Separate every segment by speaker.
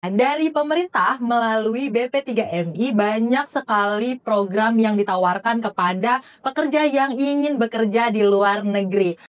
Speaker 1: Dari pemerintah melalui BP3MI banyak sekali program yang ditawarkan kepada pekerja yang ingin bekerja di luar negeri.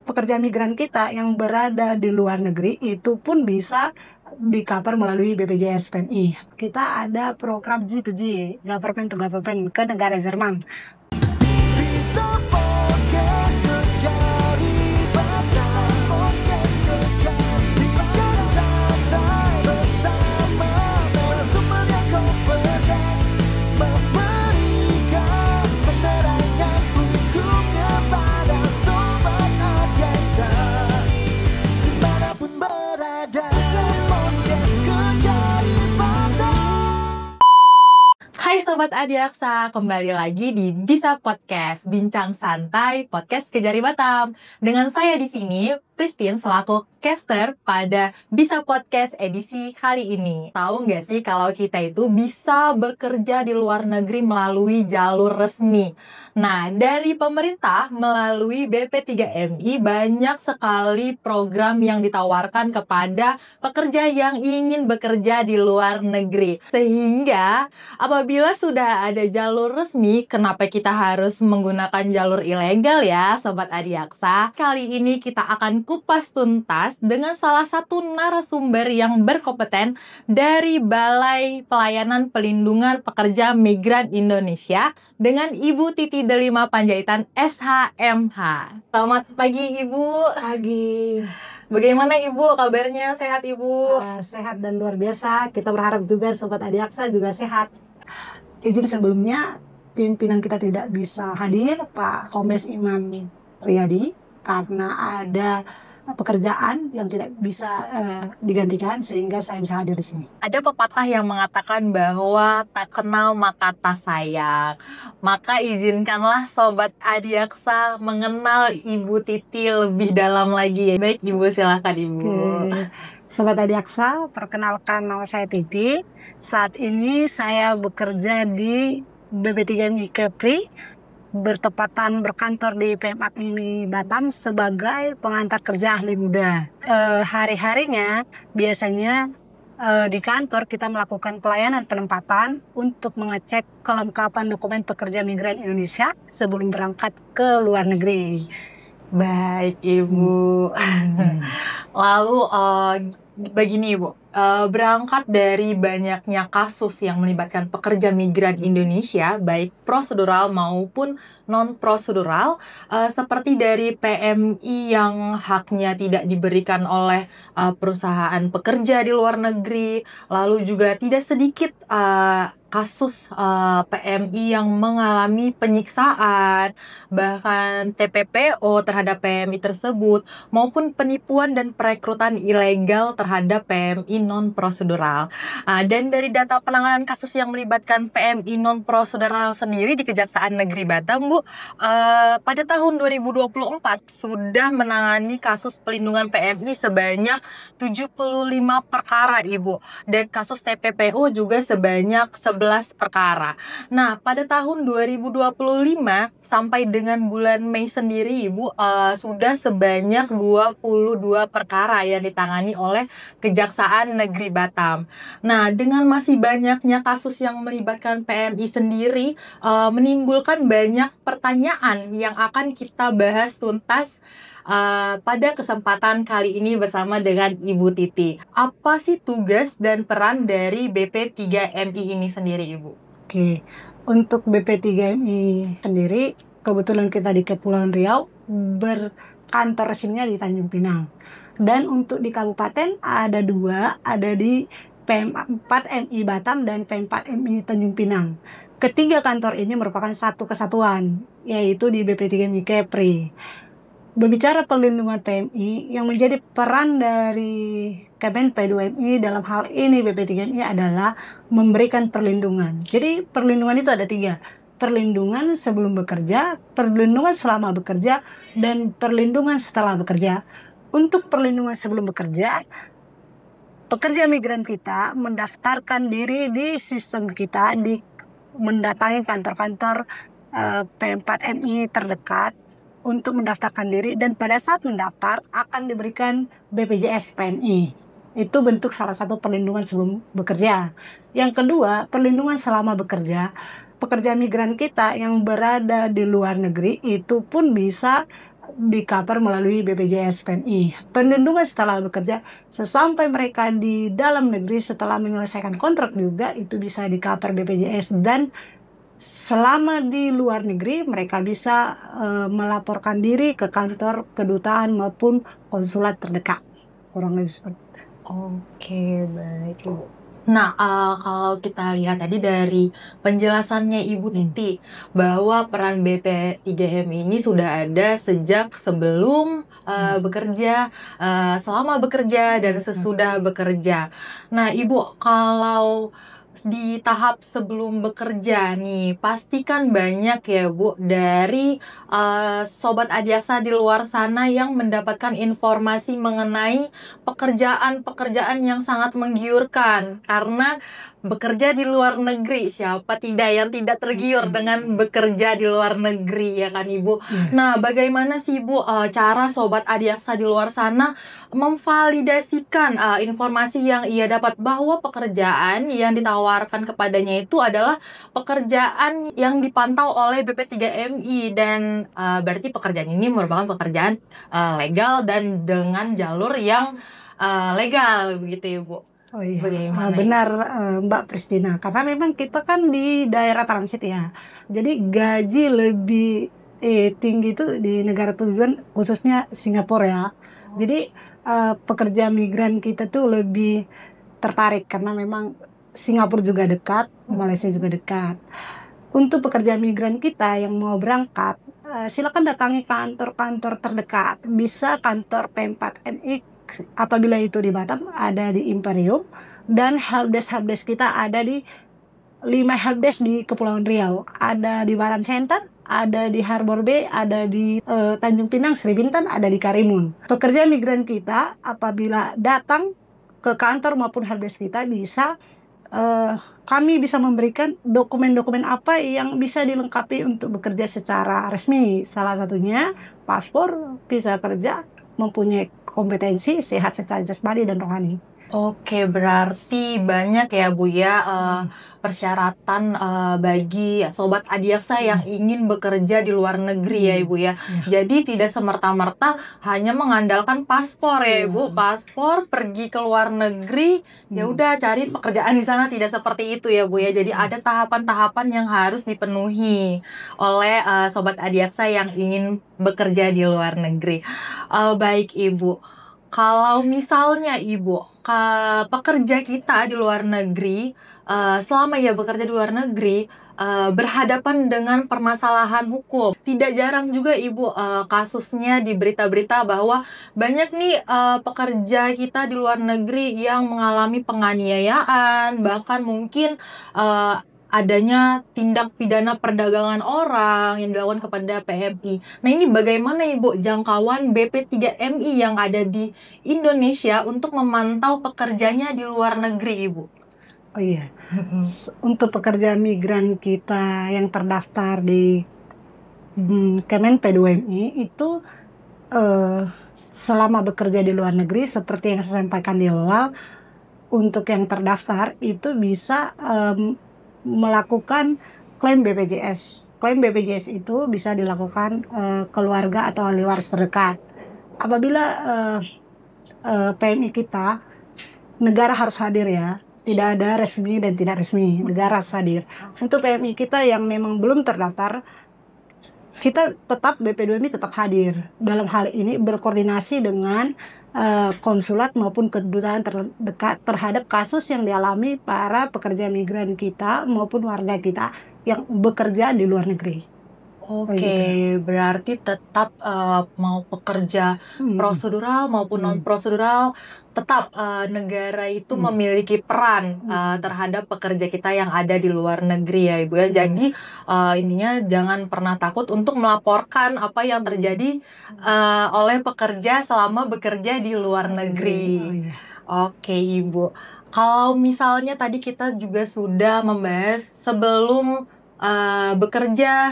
Speaker 2: Pekerja migran kita yang berada di luar negeri itu pun bisa di-cover melalui BPJS PNI. Kita ada program G2G, Government to Government, ke negara Jerman.
Speaker 1: Hai Sobat Adiaksa, kembali lagi di Bisa Podcast, Bincang Santai Podcast Kejari Batam. Dengan saya di sini, Pristin selaku caster pada Bisa Podcast edisi kali ini. Tahu nggak sih kalau kita itu bisa bekerja di luar negeri melalui jalur resmi? Nah, dari pemerintah melalui BP3MI banyak sekali program yang ditawarkan kepada pekerja yang ingin bekerja di luar negeri. Sehingga apabila sudah ada jalur resmi, kenapa kita harus menggunakan jalur ilegal ya, Sobat Adiaksa? Kali ini kita akan kupas tuntas dengan salah satu narasumber yang berkompeten dari Balai Pelayanan Pelindungan Pekerja Migran Indonesia dengan Ibu Titi Delima Panjaitan SHMH. Selamat pagi Ibu.
Speaker 2: Pagi.
Speaker 1: Bagaimana Ibu kabarnya? Sehat Ibu?
Speaker 2: Sehat dan luar biasa. Kita berharap juga Sobat Adiaksa juga sehat. Izin sebelumnya, pimpinan kita tidak bisa hadir, Pak Kombes Imam Riyadi, karena ada pekerjaan yang tidak bisa digantikan, sehingga saya bisa hadir di sini.
Speaker 1: Ada pepatah yang mengatakan bahwa tak kenal maka tak sayang. Maka izinkanlah Sobat Adiaksa mengenal Ibu Titi lebih dalam lagi. Baik Ibu, silahkan Ibu.
Speaker 2: Oke. Sobat Adiaksa, perkenalkan nama saya Titi. Saat ini saya bekerja di BP3MI Kepri, bertepatan berkantor di PM4MI Batam sebagai pengantar kerja ahli muda. Hari-harinya biasanya di kantor kita melakukan pelayanan penempatan untuk mengecek kelengkapan dokumen pekerja migran Indonesia sebelum berangkat ke luar negeri.
Speaker 1: Baik Ibu. Lalu begini Ibu, berangkat dari banyaknya kasus yang melibatkan pekerja migran Indonesia, baik prosedural maupun non-prosedural, seperti dari PMI yang haknya tidak diberikan oleh perusahaan pekerja di luar negeri, lalu juga tidak sedikit kasus PMI yang mengalami penyiksaan, bahkan TPPO terhadap PMI tersebut, maupun penipuan dan perekrutan ilegal terhadap PMI non-prosedural. Dan dari data penanganan kasus yang melibatkan PMI non-prosedural sendiri di Kejaksaan Negeri Batam, Bu, pada tahun 2024 sudah menangani kasus pelindungan PMI sebanyak 75 perkara, Ibu. Dan kasus TPPO juga sebanyak 11 perkara. Nah, pada tahun 2025 sampai dengan bulan Mei sendiri, Ibu, sudah sebanyak 22 perkara yang ditangani oleh Kejaksaan Negeri Batam. Nah, dengan masih banyaknya kasus yang melibatkan PMI sendiri, menimbulkan banyak pertanyaan yang akan kita bahas tuntas pada kesempatan kali ini bersama dengan Ibu Titi. Apa sih tugas dan peran dari BP3MI ini sendiri, Ibu?
Speaker 2: Oke, untuk BP3MI sendiri, kebetulan kita di Kepulauan Riau, berkantor resminya di Tanjung Pinang. Dan untuk di kabupaten ada dua, ada di PM4MI Batam dan PM4MI Tanjung Pinang. Ketiga kantor ini merupakan satu kesatuan, yaitu di BP3MI Kepri. Berbicara perlindungan PMI, yang menjadi peran dari Kemen P2MI dalam hal ini BP3MI adalah memberikan perlindungan. Jadi perlindungan itu ada tiga. Perlindungan sebelum bekerja, perlindungan selama bekerja, dan perlindungan setelah bekerja. Untuk perlindungan sebelum bekerja, pekerja migran kita mendaftarkan diri di sistem kita, mendatangi kantor-kantor PM4MI terdekat untuk mendaftarkan diri, dan pada saat mendaftar akan diberikan BPJS PNI. Itu bentuk salah satu perlindungan sebelum bekerja. Yang kedua, perlindungan selama bekerja. Pekerja migran kita yang berada di luar negeri itu pun bisa di-cover melalui BPJS PNI. Perlindungan setelah bekerja, sesampai mereka di dalam negeri setelah menyelesaikan kontrak juga itu bisa di-cover BPJS, dan selama di luar negeri mereka bisa melaporkan diri ke kantor kedutaan maupun konsulat terdekat. Kurang lebih seperti itu.
Speaker 1: Oke, baik Ibu. Nah, kalau kita lihat tadi dari penjelasannya Ibu Titi bahwa peran BP3M ini sudah ada sejak sebelum bekerja, selama bekerja, dan sesudah bekerja. Nah, Ibu, kalau di tahap sebelum bekerja nih, pastikan banyak ya Bu dari Sobat Adiaksa di luar sana yang mendapatkan informasi mengenai pekerjaan-pekerjaan yang sangat menggiurkan, karena bekerja di luar negeri, siapa tidak yang tidak tergiur dengan bekerja di luar negeri, ya kan Ibu? Nah, bagaimana sih Bu cara Sobat Adiaksa di luar sana memvalidasikan informasi yang ia dapat bahwa pekerjaan yang ditawarkan kepadanya itu adalah pekerjaan yang dipantau oleh BP3MI, dan berarti pekerjaan ini merupakan pekerjaan legal dan dengan jalur yang legal, begitu ya Bu?
Speaker 2: Oh iya,
Speaker 1: Bagaimana
Speaker 2: benar Mbak Pristina. Karena memang kita kan di daerah transit ya. Jadi gaji lebih tinggi itu di negara tujuan, khususnya Singapura ya. Jadi pekerja migran kita tuh lebih tertarik karena memang Singapura juga dekat, Malaysia juga dekat. Untuk pekerja migran kita yang mau berangkat, silakan datangi kantor-kantor terdekat. Bisa kantor P4NI apabila itu di Batam, ada di Imperium, dan helpdesk kita ada di 5 helpdesk di Kepulauan Riau. Ada di Batam Center, ada di Harbor Bay, ada di Tanjung Pinang, Sri Bintan, ada di Karimun. Pekerja migran kita apabila datang ke kantor maupun helpdesk kita bisa kami bisa memberikan dokumen-dokumen apa yang bisa dilengkapi untuk bekerja secara resmi. Salah satunya paspor, visa kerja, mempunyai kompetensi, sehat secara jasmani dan rohani.
Speaker 1: Oke, berarti banyak ya Bu ya persyaratan bagi Sobat Adiaksa yang ingin bekerja di luar negeri ya Ibu ya. Jadi tidak semerta-merta hanya mengandalkan paspor ya Ibu. Paspor, pergi ke luar negeri, ya udah cari pekerjaan di sana, tidak seperti itu ya Bu ya. Jadi ada tahapan-tahapan yang harus dipenuhi oleh Sobat Adiaksa yang ingin bekerja di luar negeri. Baik Ibu. Kalau misalnya Ibu, pekerja kita di luar negeri, selama ia bekerja di luar negeri, berhadapan dengan permasalahan hukum. Tidak jarang juga Ibu kasusnya di berita-berita bahwa banyak nih pekerja kita di luar negeri yang mengalami penganiayaan, bahkan mungkin adanya tindak pidana perdagangan orang yang dilakukan kepada PMI. Nah, ini bagaimana Ibu jangkauan BP3MI yang ada di Indonesia untuk memantau pekerjanya di luar negeri, Ibu?
Speaker 2: Oh iya, untuk pekerja migran kita yang terdaftar di Kemen P2MI itu selama bekerja di luar negeri, seperti yang saya sampaikan di awal, untuk yang terdaftar itu bisa melakukan klaim BPJS. Klaim BPJS itu bisa dilakukan keluarga atau ahli waris terdekat. Apabila PMI kita, negara harus hadir ya. Tidak ada resmi dan tidak resmi, negara harus hadir. Untuk PMI kita yang memang belum terdaftar, kita tetap BP2MI tetap hadir. Dalam hal ini berkoordinasi dengan konsulat maupun kedutaan terdekat terhadap kasus yang dialami para pekerja migran kita maupun warga kita yang bekerja di luar negeri.
Speaker 1: Oke, berarti tetap mau pekerja prosedural maupun non-prosedural, tetap negara itu memiliki peran terhadap pekerja kita yang ada di luar negeri ya Ibu ya. Jadi intinya jangan pernah takut untuk melaporkan apa yang terjadi oleh pekerja selama bekerja di luar negeri. Oke Ibu, kalau misalnya tadi kita juga sudah membahas sebelum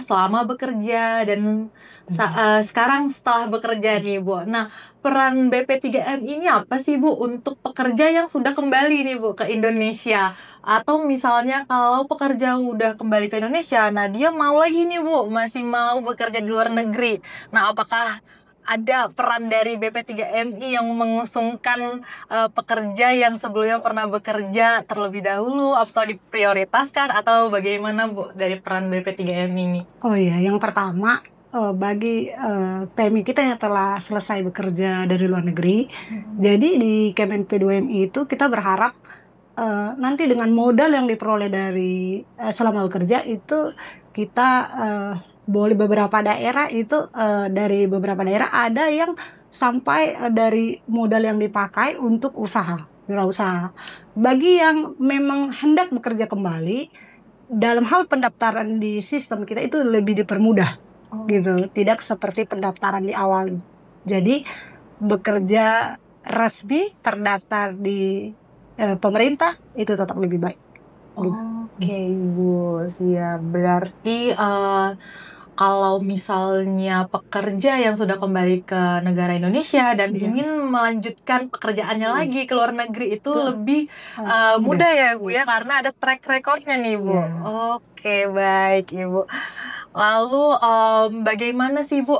Speaker 1: selama bekerja dan sekarang setelah bekerja nih Bu. Nah, peran BP3M ini apa sih Bu untuk pekerja yang sudah kembali nih Bu ke Indonesia? Atau misalnya kalau pekerja udah kembali ke Indonesia, nah dia mau lagi nih Bu, masih mau bekerja di luar negeri. Nah, apakah ada peran dari BP3MI yang mengusungkan pekerja yang sebelumnya pernah bekerja terlebih dahulu atau diprioritaskan atau bagaimana Bu dari peran BP3MI ini?
Speaker 2: Oh iya, yang pertama bagi PMI kita yang telah selesai bekerja dari luar negeri, jadi di Kemen P2MI itu kita berharap nanti dengan modal yang diperoleh dari selama bekerja itu kita boleh beberapa daerah itu dari beberapa daerah ada yang sampai dari modal yang dipakai untuk usaha, wirausaha. Bagi yang memang hendak bekerja kembali, dalam hal pendaftaran di sistem kita itu lebih dipermudah, gitu. Tidak seperti pendaftaran di awal. Jadi bekerja resmi terdaftar di pemerintah itu tetap lebih baik.
Speaker 1: Oke, Bu, siap. Berarti kalau misalnya pekerja yang sudah kembali ke negara Indonesia dan ingin melanjutkan pekerjaannya lagi ke luar negeri itu lebih mudah ya Bu ya, karena ada track recordnya nih Bu. Oke, baik Ibu. Lalu bagaimana sih Bu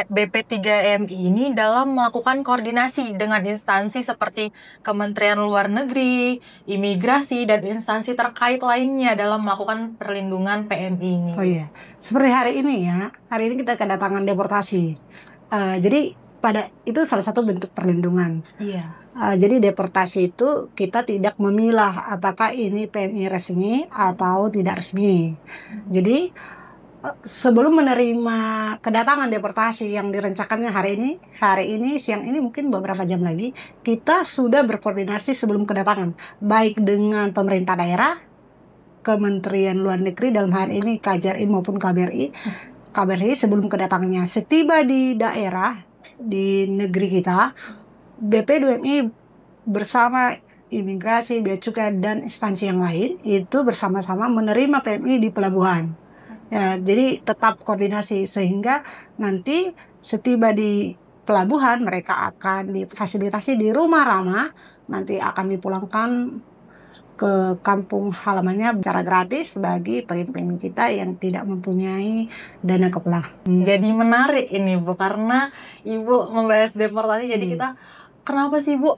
Speaker 1: BP3MI ini dalam melakukan koordinasi dengan instansi seperti Kementerian Luar Negeri, Imigrasi, dan instansi terkait lainnya dalam melakukan perlindungan PMI ini?
Speaker 2: Oh iya, seperti hari ini kita kedatangan deportasi. Jadi pada itu salah satu bentuk perlindungan.
Speaker 1: Iya.
Speaker 2: Jadi deportasi itu kita tidak memilah apakah ini PMI resmi atau tidak resmi. Jadi sebelum menerima kedatangan deportasi yang direncanakannya hari ini siang ini mungkin beberapa jam lagi, kita sudah berkoordinasi sebelum kedatangan, baik dengan pemerintah daerah, Kementerian Luar Negeri dalam hal ini KJRI maupun KBRI. KBRI sebelum kedatangannya, setiba di daerah di negeri kita, BP2MI bersama imigrasi, bea cukai dan instansi yang lain itu bersama-sama menerima PMI di pelabuhan. Ya, jadi tetap koordinasi sehingga nanti setiba di pelabuhan mereka akan difasilitasi di rumah ramah, nanti akan dipulangkan ke kampung halamannya secara gratis bagi PMI kita yang tidak mempunyai dana kepulangan.
Speaker 1: Jadi menarik ini Bu, karena Ibu membahas deportasi, jadi kita kenapa sih Bu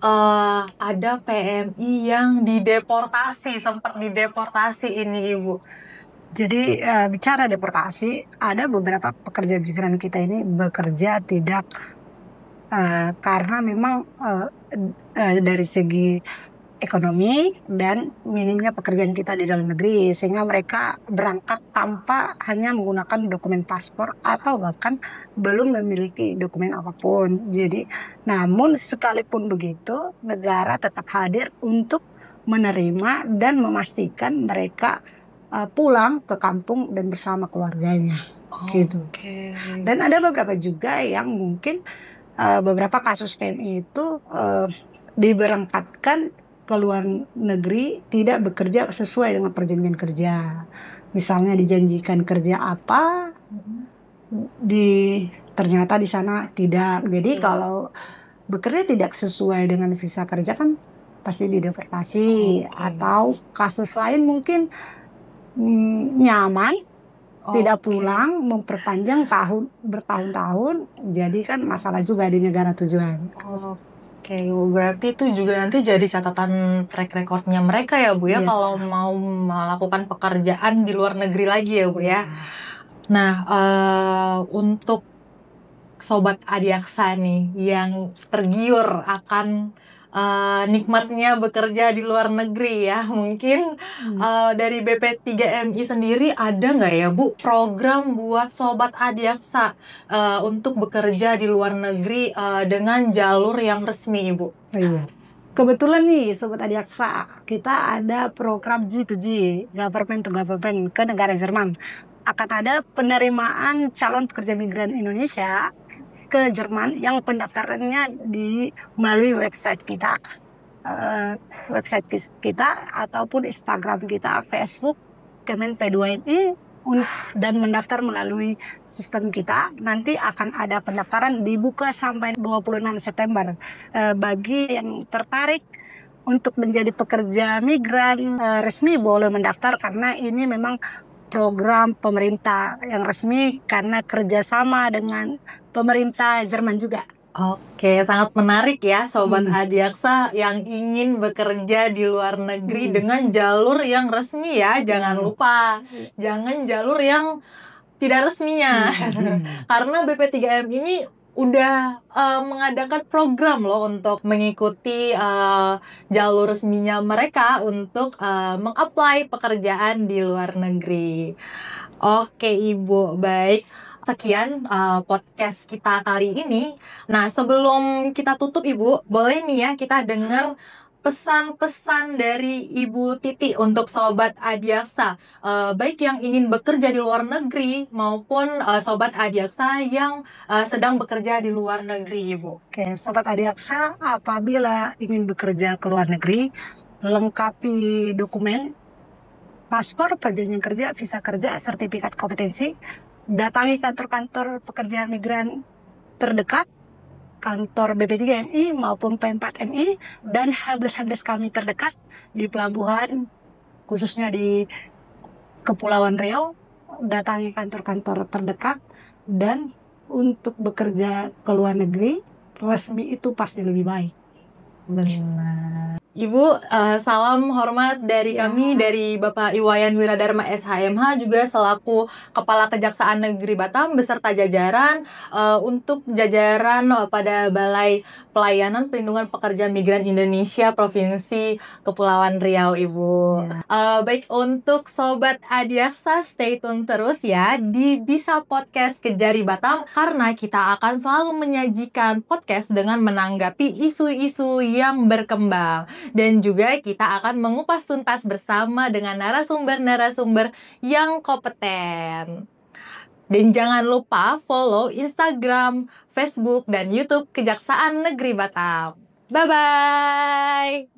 Speaker 1: ada PMI yang dideportasi, sempat dideportasi ini Ibu?
Speaker 2: Jadi bicara deportasi, ada beberapa pekerja migran kita ini bekerja tidak karena memang dari segi ekonomi dan minimnya pekerjaan kita di dalam negeri, sehingga mereka berangkat tanpa hanya menggunakan dokumen paspor atau bahkan belum memiliki dokumen apapun. Jadi, namun sekalipun begitu, negara tetap hadir untuk menerima dan memastikan mereka pulang ke kampung dan bersama keluarganya, gitu. Dan ada beberapa juga yang mungkin beberapa kasus PMI itu diberangkatkan ke luar negeri tidak bekerja sesuai dengan perjanjian kerja. Misalnya dijanjikan kerja apa, ternyata di sana tidak. Jadi kalau bekerja tidak sesuai dengan visa kerja kan pasti dideportasi. Atau kasus lain mungkin nyaman, tidak pulang, memperpanjang bertahun-tahun, jadi kan masalah juga di negara tujuan.
Speaker 1: Oke, berarti itu juga nanti jadi catatan track recordnya mereka ya Bu ya, kalau mau melakukan pekerjaan di luar negeri lagi ya Bu ya. Nah, untuk Sobat Adiaksa nih yang tergiur akan nikmatnya bekerja di luar negeri ya, mungkin dari BP3MI sendiri ada nggak ya Bu program buat Sobat Adiaksa untuk bekerja di luar negeri dengan jalur yang resmi Ibu?
Speaker 2: Iya. Kebetulan nih Sobat Adiaksa, kita ada program G2G, Government to Government ke negara Jerman. Akan ada penerimaan calon pekerja migran Indonesia ke Jerman yang pendaftarannya melalui website kita, ataupun Instagram kita, Facebook Kemen P2MI dan mendaftar melalui sistem kita. Nanti akan ada pendaftaran dibuka sampai 26 September. Bagi yang tertarik untuk menjadi pekerja migran resmi boleh mendaftar, karena ini memang program pemerintah yang resmi karena kerjasama dengan pemerintah Jerman juga.
Speaker 1: Oke, sangat menarik ya Sobat Adiaksa yang ingin bekerja di luar negeri dengan jalur yang resmi ya. Jangan lupa, jangan jalur yang tidak resminya. Karena BP3M ini udah mengadakan program loh untuk mengikuti jalur resminya mereka untuk meng-apply pekerjaan di luar negeri. Oke Ibu, baik. Sekian podcast kita kali ini. Nah, sebelum kita tutup Ibu, boleh nih ya kita dengar pesan-pesan dari Ibu Titi untuk Sobat Adiaksa, baik yang ingin bekerja di luar negeri maupun Sobat Adiaksa yang sedang bekerja di luar negeri, Ibu.
Speaker 2: Oke, Sobat Adiaksa, apabila ingin bekerja ke luar negeri, lengkapi dokumen, paspor, perjanjian kerja, visa kerja, sertifikat kompetensi, datangi kantor-kantor pekerjaan migran terdekat, kantor BP3MI maupun P4MI, dan helpdesk kami terdekat di pelabuhan, khususnya di Kepulauan Riau. Datangi kantor-kantor terdekat, dan untuk bekerja ke luar negeri, resmi itu pasti lebih baik.
Speaker 1: Benar. Ibu, salam hormat dari kami, dari Bapak Iwayan Wiradharma SHMH, juga selaku Kepala Kejaksaan Negeri Batam beserta jajaran, untuk jajaran pada Balai Pelayanan Perlindungan Pekerja Migran Indonesia Provinsi Kepulauan Riau, Ibu. Baik, untuk Sobat Adiaksa, stay tune terus ya di Bisa Podcast Kejari Batam, karena kita akan selalu menyajikan podcast dengan menanggapi isu-isu yang berkembang. Dan juga kita akan mengupas tuntas bersama dengan narasumber-narasumber yang kompeten. Dan jangan lupa follow Instagram, Facebook, dan YouTube Kejaksaan Negeri Batam. Bye-bye!